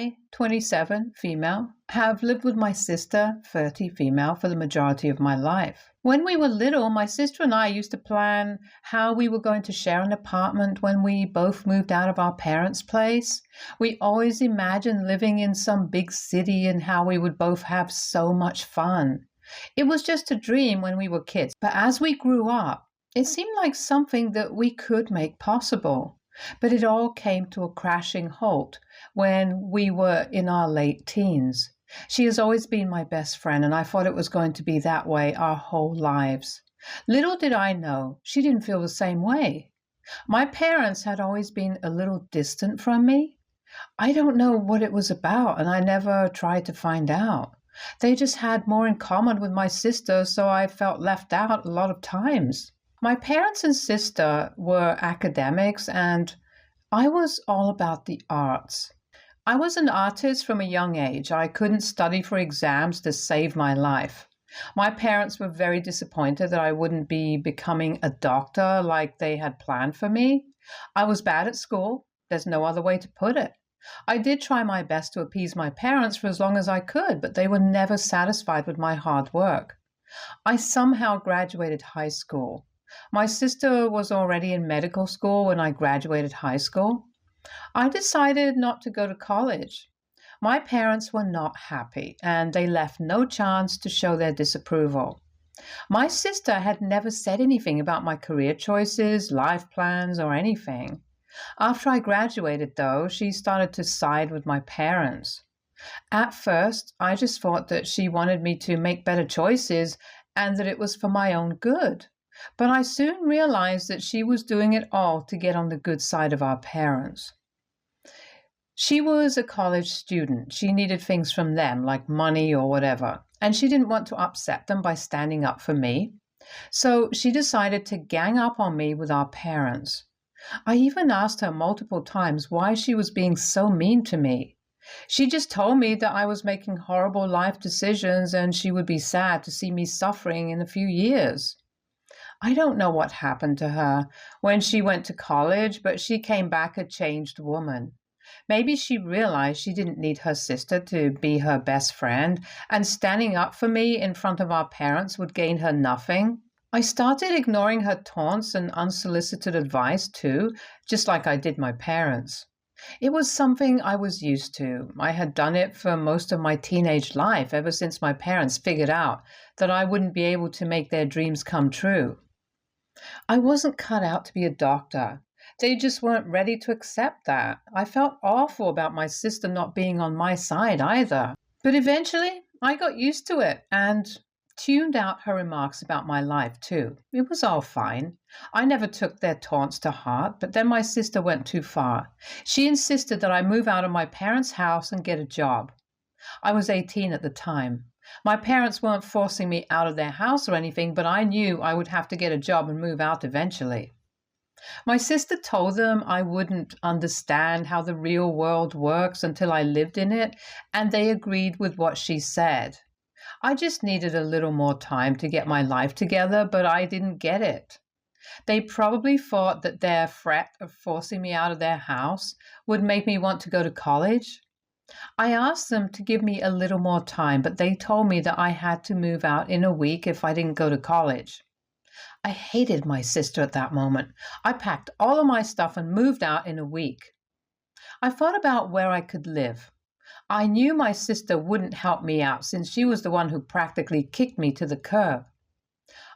I, 27, female, have lived with my sister, 30, female, for the majority of my life. When we were little, my sister and I used to plan how we were going to share an apartment when we both moved out of our parents' place. We always imagined living in some big city and how we would both have so much fun. It was just a dream when we were kids, but as we grew up, it seemed like something that we could make possible. But it all came to a crashing halt when we were in our late teens. She has always been my best friend, and I thought it was going to be that way our whole lives. Little did I know, she didn't feel the same way. My parents had always been a little distant from me. I don't know what it was about, and I never tried to find out. They just had more in common with my sister, so I felt left out a lot of times. My parents and sister were academics, and I was all about the arts. I was an artist from a young age. I couldn't study for exams to save my life. My parents were very disappointed that I wouldn't be becoming a doctor like they had planned for me. I was bad at school. There's no other way to put it. I did try my best to appease my parents for as long as I could, but they were never satisfied with my hard work. I somehow graduated high school. My sister was already in medical school when I graduated high school. I decided not to go to college. My parents were not happy, and they left no chance to show their disapproval. My sister had never said anything about my career choices, life plans, or anything. After I graduated, though, she started to side with my parents. At first, I just thought that she wanted me to make better choices and that it was for my own good. But I soon realized that she was doing it all to get on the good side of our parents. She was a college student. She needed things from them, like money or whatever, and she didn't want to upset them by standing up for me. So she decided to gang up on me with our parents. I even asked her multiple times why she was being so mean to me. She just told me that I was making horrible life decisions and she would be sad to see me suffering in a few years. I don't know what happened to her when she went to college, but she came back a changed woman. Maybe she realized she didn't need her sister to be her best friend, and standing up for me in front of our parents would gain her nothing. I started ignoring her taunts and unsolicited advice too, just like I did my parents. It was something I was used to. I had done it for most of my teenage life, ever since my parents figured out that I wouldn't be able to make their dreams come true. I wasn't cut out to be a doctor. They just weren't ready to accept that. I felt awful about my sister not being on my side either. But eventually, I got used to it and tuned out her remarks about my life too. It was all fine. I never took their taunts to heart, but then my sister went too far. She insisted that I move out of my parents' house and get a job. I was 18 at the time. My parents weren't forcing me out of their house or anything, but I knew I would have to get a job and move out eventually. My sister told them I wouldn't understand how the real world works until I lived in it, and they agreed with what she said. I just needed a little more time to get my life together, but I didn't get it. They probably thought that their threat of forcing me out of their house would make me want to go to college. I asked them to give me a little more time, but they told me that I had to move out in a week if I didn't go to college. I hated my sister at that moment. I packed all of my stuff and moved out in a week. I thought about where I could live. I knew my sister wouldn't help me out since she was the one who practically kicked me to the curb.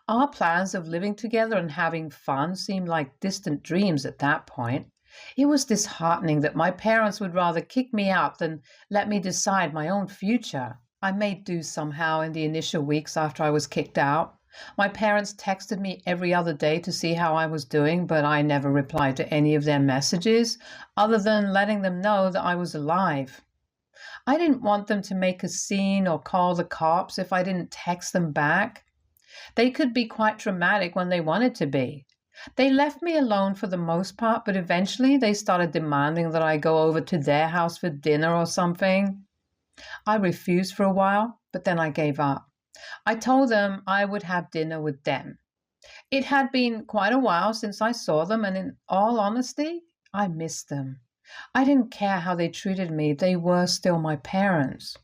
Our plans of living together and having fun seemed like distant dreams at that point. It was disheartening that my parents would rather kick me out than let me decide my own future. I made do somehow in the initial weeks after I was kicked out. My parents texted me every other day to see how I was doing, but I never replied to any of their messages, other than letting them know that I was alive. I didn't want them to make a scene or call the cops if I didn't text them back. They could be quite dramatic when they wanted to be. They left me alone for the most part, but eventually they started demanding that I go over to their house for dinner or something. I refused for a while, but then I gave up. I told them I would have dinner with them. It had been quite a while since I saw them, and in all honesty, I missed them. I didn't care how they treated me, they were still my parents.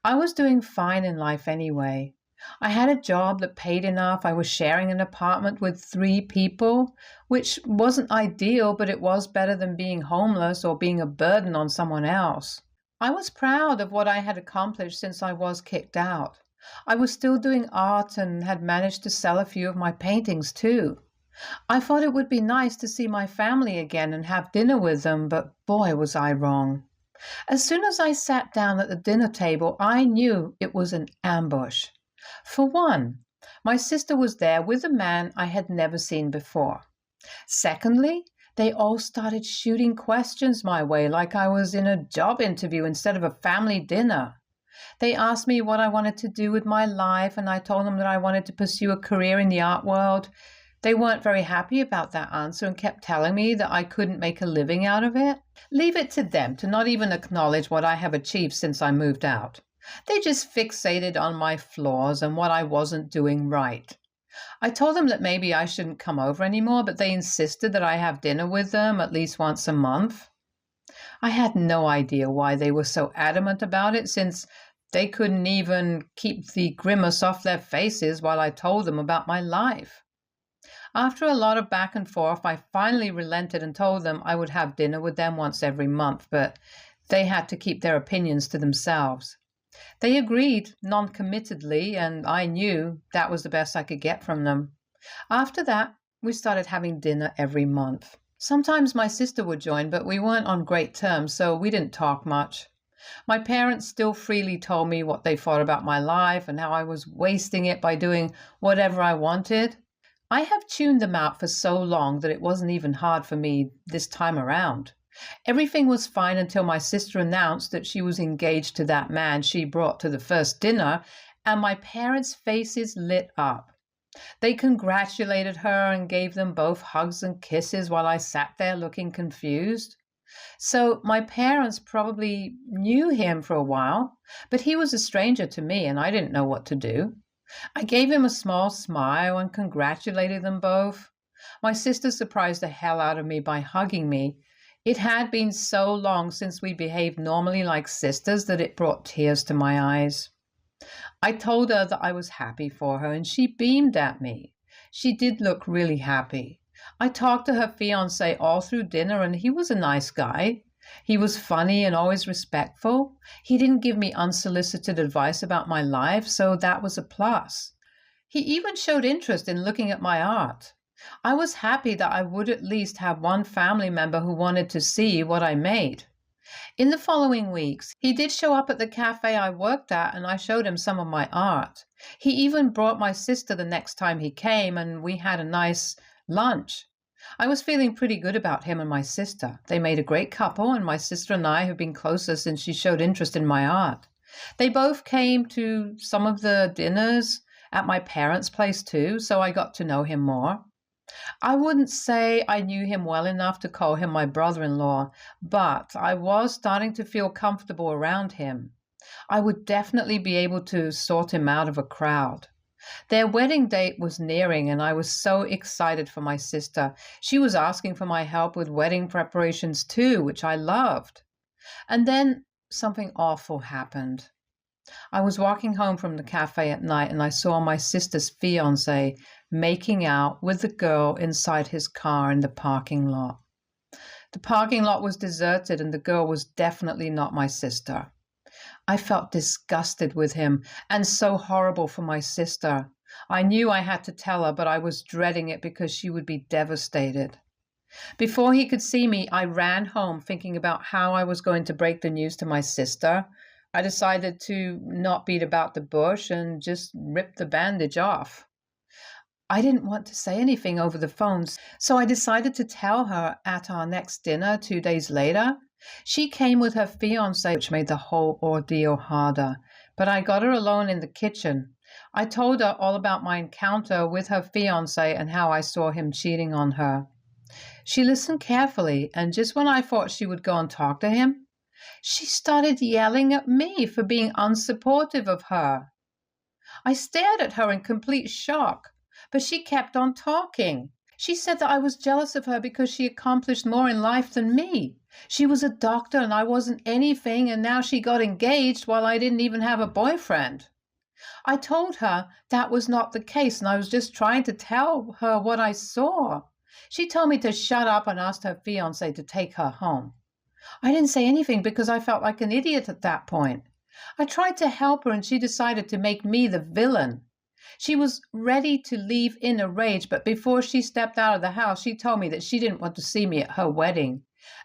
I was doing fine in life anyway. I had a job that paid enough. I was sharing an apartment with 3 people, which wasn't ideal, but it was better than being homeless or being a burden on someone else. I was proud of what I had accomplished since I was kicked out. I was still doing art and had managed to sell a few of my paintings too. I thought it would be nice to see my family again and have dinner with them, but boy, was I wrong. As soon as I sat down at the dinner table, I knew it was an ambush. For one, my sister was there with a man I had never seen before. Secondly, they all started shooting questions my way like I was in a job interview instead of a family dinner. They asked me what I wanted to do with my life, and I told them that I wanted to pursue a career in the art world. They weren't very happy about that answer and kept telling me that I couldn't make a living out of it. Leave it to them to not even acknowledge what I have achieved since I moved out. They just fixated on my flaws and what I wasn't doing right. I told them that maybe I shouldn't come over anymore, but they insisted that I have dinner with them at least once a month. I had no idea why they were so adamant about it, since they couldn't even keep the grimace off their faces while I told them about my life. After a lot of back and forth, I finally relented and told them I would have dinner with them once every month, but they had to keep their opinions to themselves. They agreed non-committedly, and I knew that was the best I could get from them. After that, we started having dinner every month. Sometimes my sister would join, but we weren't on great terms, so we didn't talk much. My parents still freely told me what they thought about my life and how I was wasting it by doing whatever I wanted. I have tuned them out for so long that it wasn't even hard for me this time around. Everything was fine until my sister announced that she was engaged to that man she brought to the first dinner, and my parents' faces lit up. They congratulated her and gave them both hugs and kisses while I sat there looking confused. So my parents probably knew him for a while, but he was a stranger to me and I didn't know what to do. I gave him a small smile and congratulated them both. My sister surprised the hell out of me by hugging me. It had been so long since we behaved normally like sisters that it brought tears to my eyes. I told her that I was happy for her, and she beamed at me. She did look really happy. I talked to her fiancé all through dinner, and he was a nice guy. He was funny and always respectful. He didn't give me unsolicited advice about my life, so that was a plus. He even showed interest in looking at my art. I was happy that I would at least have one family member who wanted to see what I made. In the following weeks, he did show up at the cafe I worked at, and I showed him some of my art. He even brought my sister the next time he came, and we had a nice lunch. I was feeling pretty good about him and my sister. They made a great couple, and my sister and I have been closer since she showed interest in my art. They both came to some of the dinners at my parents' place too, so I got to know him more. I wouldn't say I knew him well enough to call him my brother-in-law, but I was starting to feel comfortable around him. I would definitely be able to sort him out of a crowd. Their wedding date was nearing, and I was so excited for my sister. She was asking for my help with wedding preparations too, which I loved. And then something awful happened. I was walking home from the cafe at night, and I saw my sister's fiancé making out with the girl inside his car in the parking lot. The parking lot was deserted, and the girl was definitely not my sister. I felt disgusted with him and so horrible for my sister. I knew I had to tell her, but I was dreading it because she would be devastated. Before he could see me, I ran home thinking about how I was going to break the news to my sister. I decided to not beat about the bush and just rip the bandage off. I didn't want to say anything over the phone, so I decided to tell her at our next dinner 2 days later. She came with her fiancé, which made the whole ordeal harder, but I got her alone in the kitchen. I told her all about my encounter with her fiancé and how I saw him cheating on her. She listened carefully, and just when I thought she would go and talk to him, she started yelling at me for being unsupportive of her. I stared at her in complete shock, but she kept on talking. She said that I was jealous of her because she accomplished more in life than me. She was a doctor and I wasn't anything, and now she got engaged while I didn't even have a boyfriend. I told her that was not the case, and I was just trying to tell her what I saw. She told me to shut up and asked her fiancé to take her home. I didn't say anything because I felt like an idiot at that point. I tried to help her and she decided to make me the villain. She was ready to leave in a rage, but before she stepped out of the house, she told me that she didn't want to see me at her wedding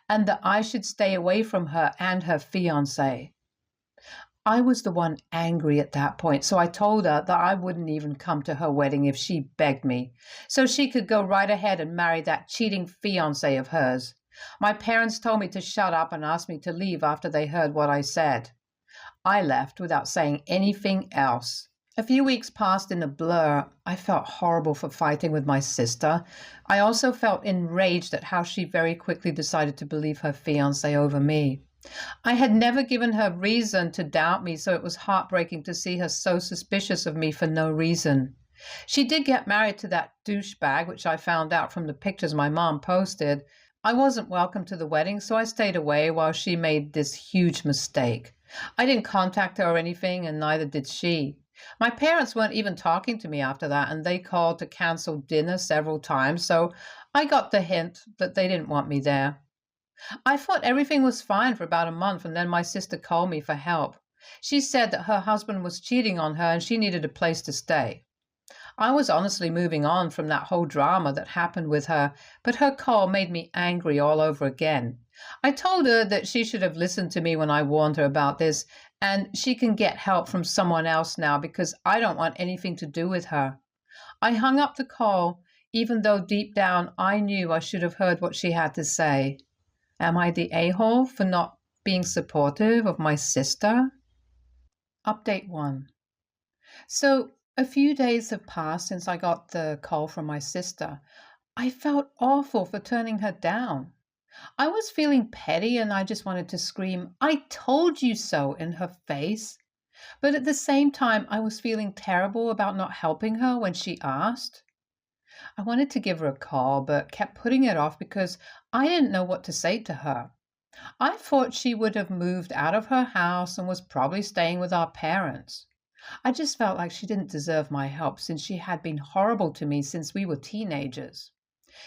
and that I should stay away from her and her fiancé. I was the one angry at that point, so I told her that I wouldn't even come to her wedding if she begged me, so she could go right ahead and marry that cheating fiancé of hers. My parents told me to shut up and asked me to leave after they heard what I said. I left without saying anything else. A few weeks passed in a blur. I felt horrible for fighting with my sister. I also felt enraged at how she very quickly decided to believe her fiancé over me. I had never given her reason to doubt me, so it was heartbreaking to see her so suspicious of me for no reason. She did get married to that douchebag, which I found out from the pictures my mom posted. I wasn't welcome to the wedding, so I stayed away while she made this huge mistake. I didn't contact her or anything, and neither did she. My parents weren't even talking to me after that, and they called to cancel dinner several times, so I got the hint that they didn't want me there. I thought everything was fine for about a month, and then my sister called me for help. She said that her husband was cheating on her and she needed a place to stay. I was honestly moving on from that whole drama that happened with her, but her call made me angry all over again. I told her that she should have listened to me when I warned her about this, and she can get help from someone else now because I don't want anything to do with her. I hung up the call, even though deep down I knew I should have heard what she had to say. Am I the a-hole for not being supportive of my sister? Update 1. So, a few days have passed since I got the call from my sister. I felt awful for turning her down. I was feeling petty and I just wanted to scream, "I told you so," in her face. But at the same time, I was feeling terrible about not helping her when she asked. I wanted to give her a call, but kept putting it off because I didn't know what to say to her. I thought she would have moved out of her house and was probably staying with our parents. I just felt like she didn't deserve my help since she had been horrible to me since we were teenagers.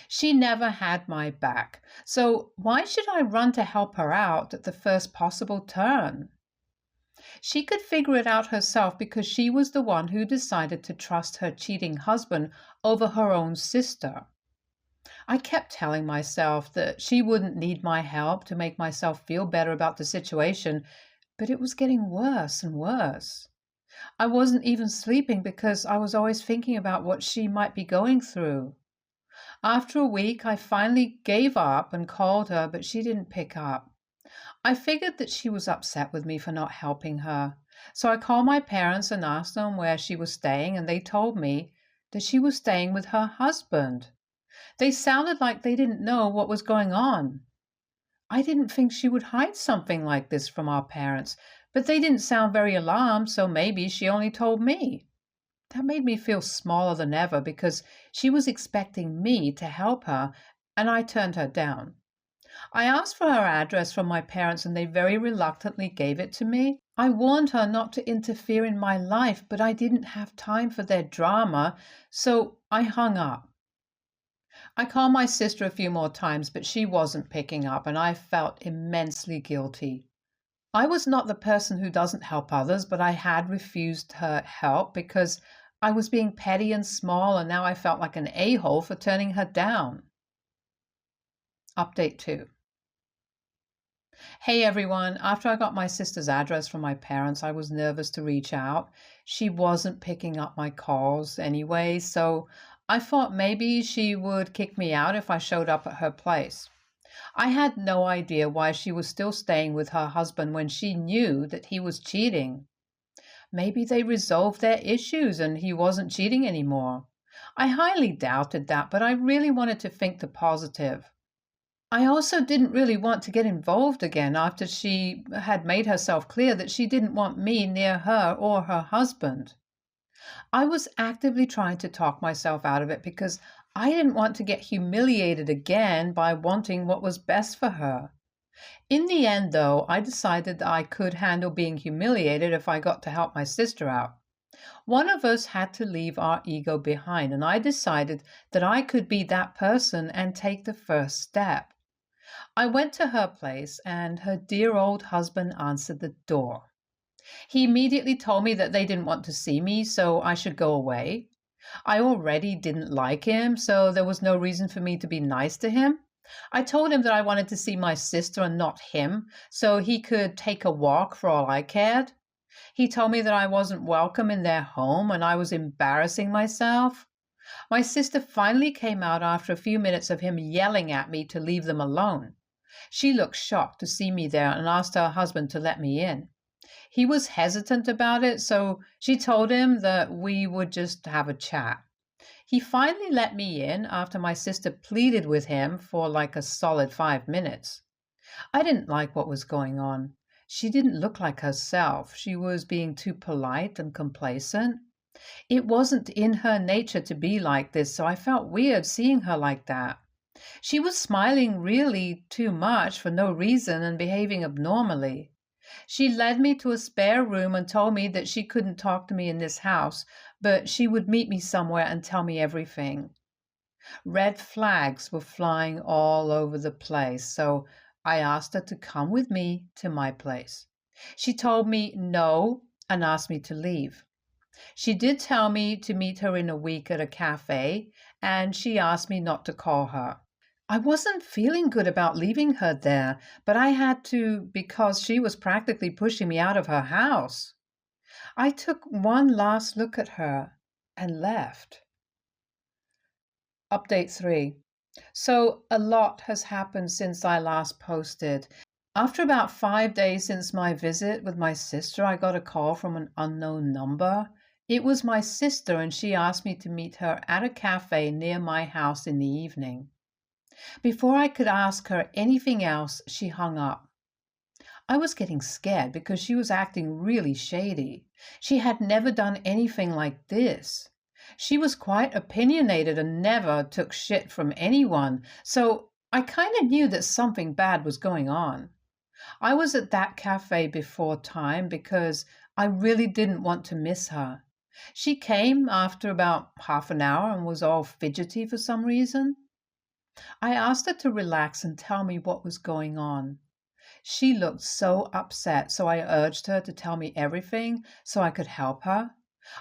She never had my back, so why should I run to help her out at the first possible turn? She could figure it out herself because she was the one who decided to trust her cheating husband over her own sister. I kept telling myself that she wouldn't need my help to make myself feel better about the situation, but it was getting worse and worse. I wasn't even sleeping because I was always thinking about what she might be going through. After a week, I finally gave up and called her, but she didn't pick up. I figured that she was upset with me for not helping her. So I called my parents and asked them where she was staying, and they told me that she was staying with her husband. They sounded like they didn't know what was going on. I didn't think she would hide something like this from our parents, but they didn't sound very alarmed, so maybe she only told me. That made me feel smaller than ever because she was expecting me to help her, and I turned her down. I asked for her address from my parents and they very reluctantly gave it to me. I warned her not to interfere in my life, but I didn't have time for their drama, so I hung up. I called my sister a few more times, but she wasn't picking up and I felt immensely guilty. I was not the person who doesn't help others, but I had refused her help because I was being petty and small, and now I felt like an a-hole for turning her down. Update 2. Hey everyone, after I got my sister's address from my parents, I was nervous to reach out. She wasn't picking up my calls anyway, so I thought maybe she would kick me out if I showed up at her place. I had no idea why she was still staying with her husband when she knew that he was cheating. Maybe they resolved their issues and he wasn't cheating anymore. I highly doubted that, but I really wanted to think the positive. I also didn't really want to get involved again after she had made herself clear that she didn't want me near her or her husband. I was actively trying to talk myself out of it because I didn't want to get humiliated again by wanting what was best for her. In the end, though, I decided that I could handle being humiliated if I got to help my sister out. One of us had to leave our ego behind, and I decided that I could be that person and take the first step. I went to her place, and her dear old husband answered the door. He immediately told me that they didn't want to see me, so I should go away. I already didn't like him, so there was no reason for me to be nice to him. I told him that I wanted to see my sister and not him, so he could take a walk for all I cared. He told me that I wasn't welcome in their home and I was embarrassing myself. My sister finally came out after a few minutes of him yelling at me to leave them alone. She looked shocked to see me there and asked her husband to let me in. He was hesitant about it, so she told him that we would just have a chat. He finally let me in after my sister pleaded with him for like a solid 5 minutes. I didn't like what was going on. She didn't look like herself. She was being too polite and complacent. It wasn't in her nature to be like this, so I felt weird seeing her like that. She was smiling really too much for no reason and behaving abnormally. She led me to a spare room and told me that she couldn't talk to me in this house, but she would meet me somewhere and tell me everything. Red flags were flying all over the place, so I asked her to come with me to my place. She told me no and asked me to leave. She did tell me to meet her in a week at a cafe, and she asked me not to call her. I wasn't feeling good about leaving her there, but I had to because she was practically pushing me out of her house. I took one last look at her and left. Update 3. So a lot has happened since I last posted. After about 5 days since my visit with my sister, I got a call from an unknown number. It was my sister, and she asked me to meet her at a cafe near my house in the evening. Before I could ask her anything else, she hung up. I was getting scared because she was acting really shady. She had never done anything like this. She was quite opinionated and never took shit from anyone, so I kind of knew that something bad was going on. I was at that cafe before time because I really didn't want to miss her. She came after about half an hour and was all fidgety for some reason. I asked her to relax and tell me what was going on. She looked so upset, so I urged her to tell me everything so I could help her.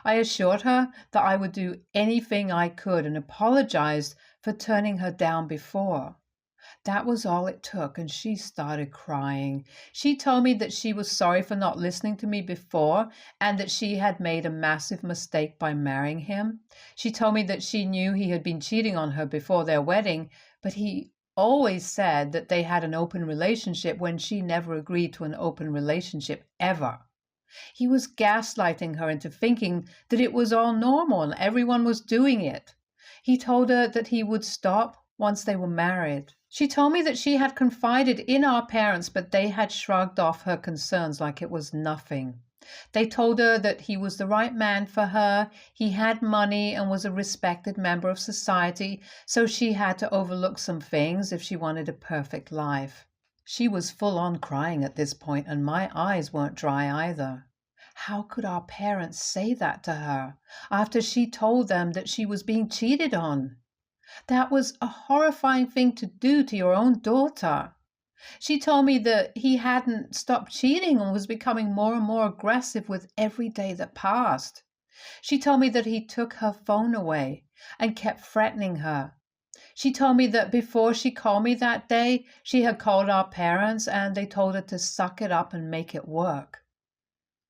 I assured her that I would do anything I could and apologized for turning her down before. That was all it took, and she started crying. She told me that she was sorry for not listening to me before and that she had made a massive mistake by marrying him. She told me that she knew he had been cheating on her before their wedding, but he always said that they had an open relationship when she never agreed to an open relationship ever. He was gaslighting her into thinking that it was all normal and everyone was doing it. He told her that he would stop once they were married. She told me that she had confided in our parents, but they had shrugged off her concerns like it was nothing. They told her that he was the right man for her, he had money and was a respected member of society, so she had to overlook some things if she wanted a perfect life. She was full on crying at this point, and my eyes weren't dry either. How could our parents say that to her after she told them that she was being cheated on? That was a horrifying thing to do to your own daughter. She told me that he hadn't stopped cheating and was becoming more and more aggressive with every day that passed. She told me that he took her phone away and kept threatening her. She told me that before she called me that day, she had called our parents and they told her to suck it up and make it work.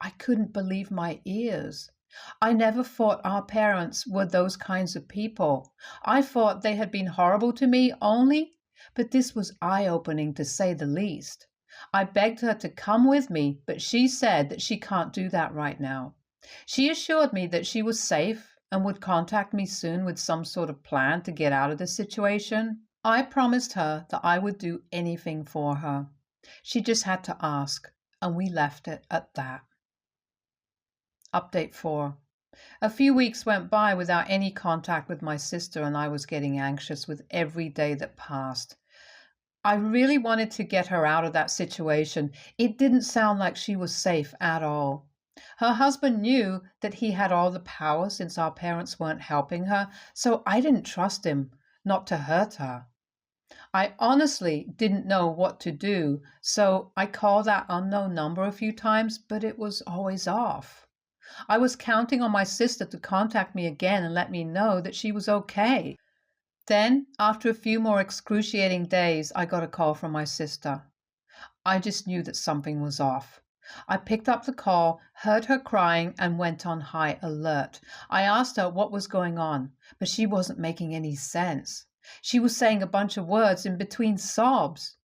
I couldn't believe my ears. I never thought our parents were those kinds of people. I thought they had been horrible to me only, but this was eye-opening to say the least. I begged her to come with me, but she said that she can't do that right now. She assured me that she was safe and would contact me soon with some sort of plan to get out of the situation. I promised her that I would do anything for her. She just had to ask, and we left it at that. Update 4. A few weeks went by without any contact with my sister, and I was getting anxious with every day that passed. I really wanted to get her out of that situation. It didn't sound like she was safe at all. Her husband knew that he had all the power since our parents weren't helping her, so I didn't trust him not to hurt her. I honestly didn't know what to do, so I called that unknown number a few times, but it was always off. I was counting on my sister to contact me again and let me know that she was okay. Then, after a few more excruciating days, I got a call from my sister. I just knew that something was off. I picked up the call, heard her crying, and went on high alert. I asked her what was going on, but she wasn't making any sense. She was saying a bunch of words in between sobs.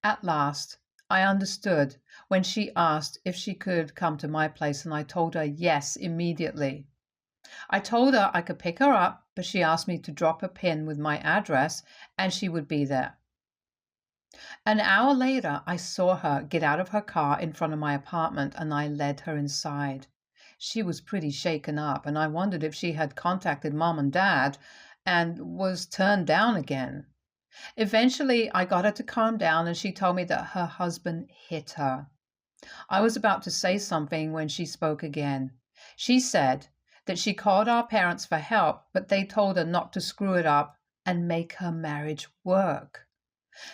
At last, I understood when she asked if she could come to my place, and I told her yes immediately. I told her I could pick her up, but she asked me to drop a pin with my address and she would be there. An hour later, I saw her get out of her car in front of my apartment and I led her inside. She was pretty shaken up, and I wondered if she had contacted mom and dad and was turned down again. Eventually, I got her to calm down and she told me that her husband hit her. I was about to say something when she spoke again. She said that she called our parents for help, but they told her not to screw it up and make her marriage work.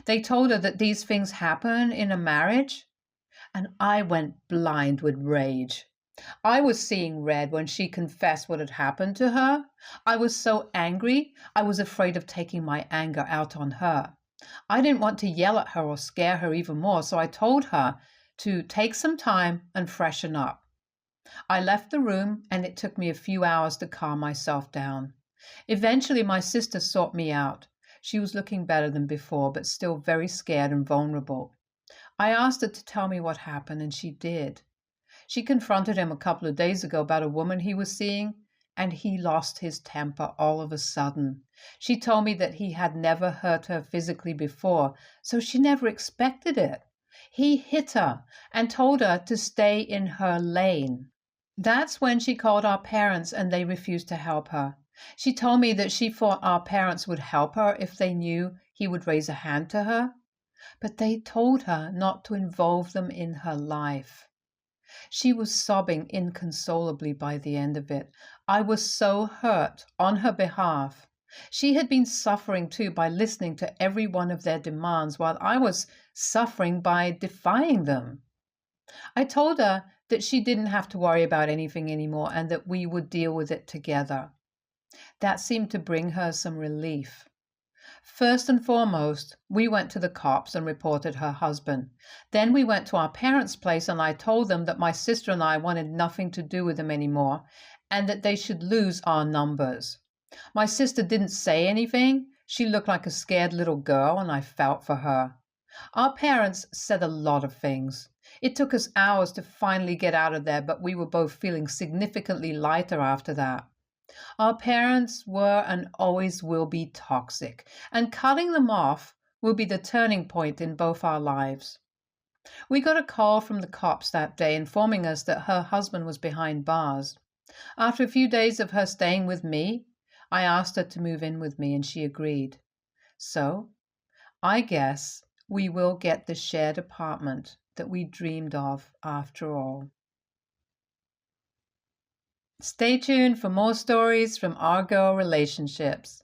They told her that these things happen in a marriage, and I went blind with rage. I was seeing red when she confessed what had happened to her. I was so angry, I was afraid of taking my anger out on her. I didn't want to yell at her or scare her even more, so I told her to take some time and freshen up. I left the room, and it took me a few hours to calm myself down. Eventually, my sister sought me out. She was looking better than before, but still very scared and vulnerable. I asked her to tell me what happened, and she did. She confronted him a couple of days ago about a woman he was seeing, and he lost his temper all of a sudden. She told me that he had never hurt her physically before, so she never expected it. He hit her and told her to stay in her lane. That's when she called our parents and they refused to help her. She told me that she thought our parents would help her if they knew he would raise a hand to her, but they told her not to involve them in her life. She was sobbing inconsolably by the end of it. I was so hurt on her behalf. She had been suffering too by listening to every one of their demands while I was suffering by defying them. I told her that she didn't have to worry about anything anymore and that we would deal with it together. That seemed to bring her some relief. First and foremost, we went to the cops and reported her husband. Then we went to our parents' place and I told them that my sister and I wanted nothing to do with them anymore and that they should lose our numbers. My sister didn't say anything. She looked like a scared little girl and I felt for her. Our parents said a lot of things. It took us hours to finally get out of there, but we were both feeling significantly lighter after that. Our parents were and always will be toxic, and cutting them off will be the turning point in both our lives. We got a call from the cops that day informing us that her husband was behind bars. After a few days of her staying with me, I asked her to move in with me and she agreed. So, I guess we will get the shared apartment that we dreamed of after all. Stay tuned for more stories from our girl relationships.